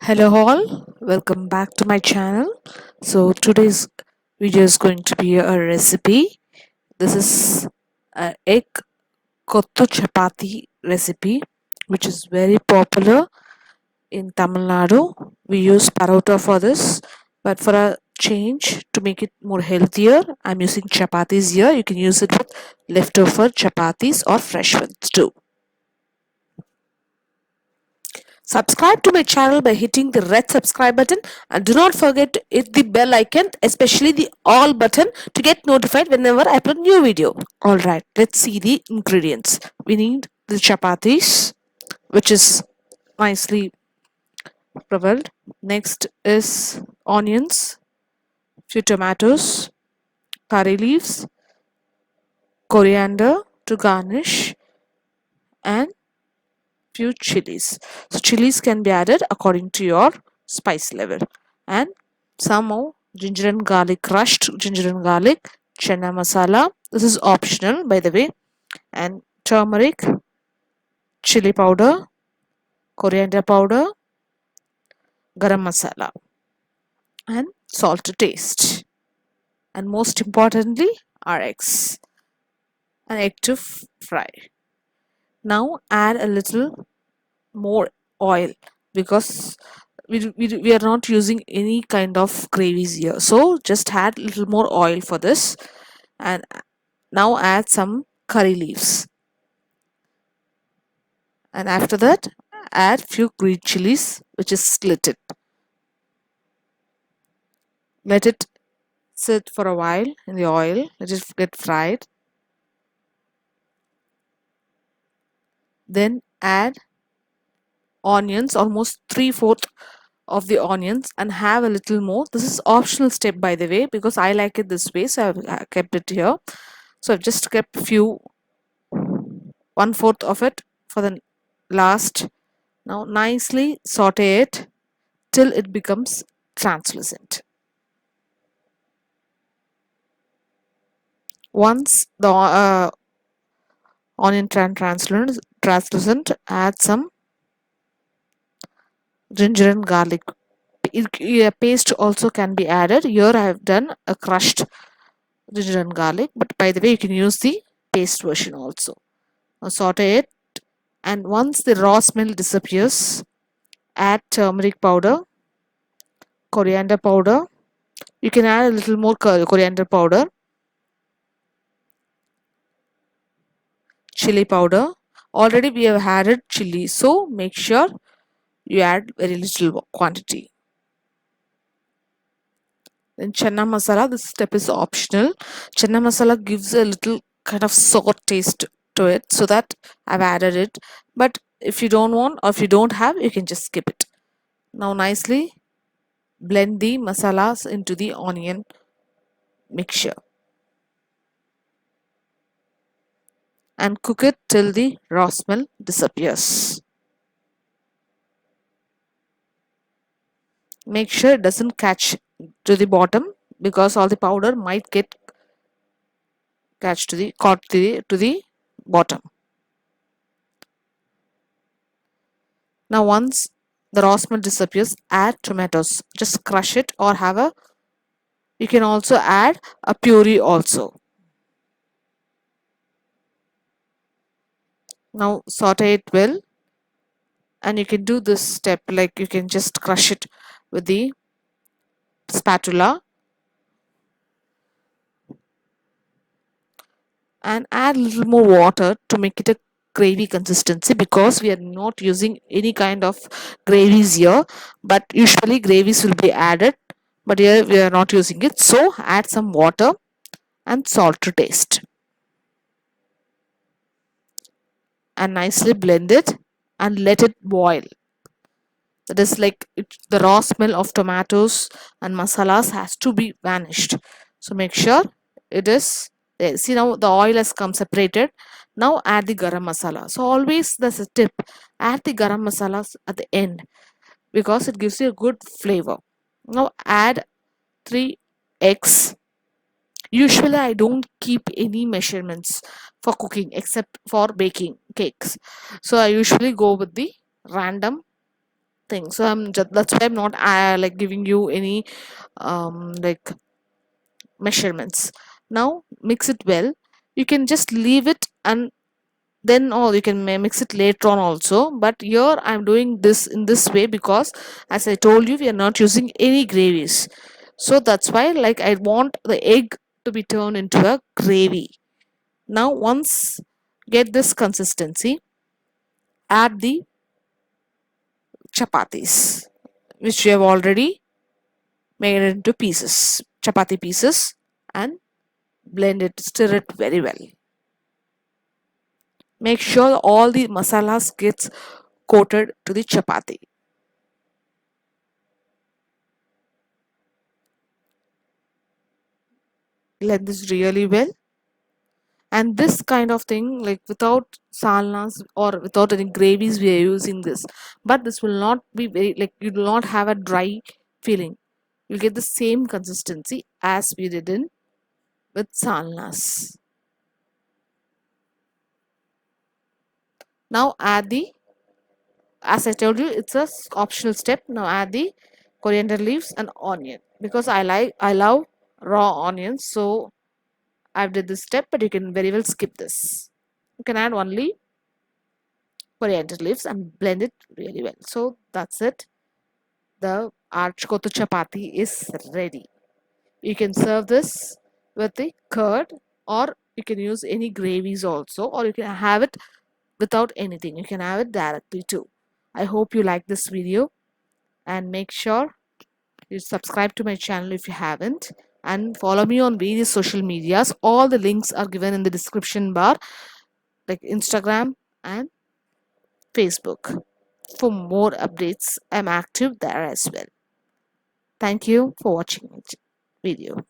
Hello all, welcome back to my channel. So today's video is going to be a recipe. This is a egg kothu chapati recipe which is very popular in Tamil Nadu. We use Parrota for this, but for a change to make it more healthier, I'm using chapatis here. You can use it with leftover chapatis or fresh ones too. Subscribe to my channel by hitting the red subscribe button and do not forget to hit the bell icon, especially the all button, to get notified whenever I upload new video. Alright, let's see the ingredients. We need the chapatis, which is nicely prevalent. Next is onions, few tomatoes, curry leaves, coriander to garnish, and few chilies. So chilies can be added according to your spice level, and some more ginger and garlic, crushed ginger and garlic, chana masala. This is optional, by the way, and turmeric, chili powder, coriander powder, garam masala, and salt to taste. And most importantly, our eggs, an egg to fry. Now add a little more oil because we are not using any kind of gravies here, so just add a little more oil for this. And now add some curry leaves, and after that add few green chilies which is slitted. Let it sit for a while in the oil, let it get fried. Then add onions, almost 3/4 of the onions, and have a little more. This is optional step, by the way, because I like it this way, so I've kept it here. So I've just kept few 1/4 of it for the last. Now nicely saute it till it becomes translucent. Once the onion translucent, add some ginger and garlic. Paste also can be added. Here I have done a crushed ginger and garlic, but by the way, you can use the paste version also. Now saute it, and once the raw smell disappears, add turmeric powder, coriander powder. You can add a little more coriander powder, chili powder. Already we have added chili, so make sure you add very little quantity. Then chana masala, this step is optional. Chana masala gives a little kind of sour taste to it, so that I've added it. But if you don't want or if you don't have, you can just skip it. Now nicely blend the masalas into the onion mixture and cook it till the raw smell disappears. Make sure it doesn't catch to the bottom, because all the powder might get caught to the bottom. Now once the raw smell disappears, add tomatoes. Just crush it, or you can also add a puree also. Now saute it well, and you can do this step like you can just crush it with the spatula and add a little more water to make it a gravy consistency, because we are not using any kind of gravies here, but usually gravies will be added, but here we are not using it. So add some water and salt to taste and nicely blend it and let it boil. That is like the raw smell of tomatoes and masalas has to be vanished. So make sure it is there. See, now the oil has come separated. Now add the garam masala. So always there's a tip, add the garam masalas at the end, because it gives you a good flavor. Now add 3 eggs. Usually I don't keep any measurements for cooking except for baking cakes, so I usually go with the random thing. So that's why I'm not like giving you any like measurements. Now mix it well. You can just leave it, and then or you can mix it later on also, but here I'm doing this in this way because, as I told you, we are not using any gravies. So that's why, like, I want the egg to be turned into a gravy. Now once get this consistency, add the chapatis which we have already made it into pieces, chapati pieces, and blend it, stir it very well. Make sure all the masalas gets coated to the chapati. Blend this really well. And this kind of thing, like without salnas or without any gravies, we are using this. But this will not be very, like, you will not have a dry feeling. You'll get the same consistency as we did in with salnas. Now add the, as I told you, it's a optional step. Now add the coriander leaves and onion, because I love raw onions, so I've did this step, but you can very well skip this. You can add only coriander leaves and blend it really well. So that's it. The arch kothu chapati is ready. You can serve this with the curd, or you can use any gravies also, or you can have it without anything. You can have it directly too. I hope you like this video, and make sure you subscribe to my channel if you haven't, and follow me on various social medias. All the links are given in the description bar, like Instagram and Facebook. For more updates, I'm active there as well. Thank you for watching my video.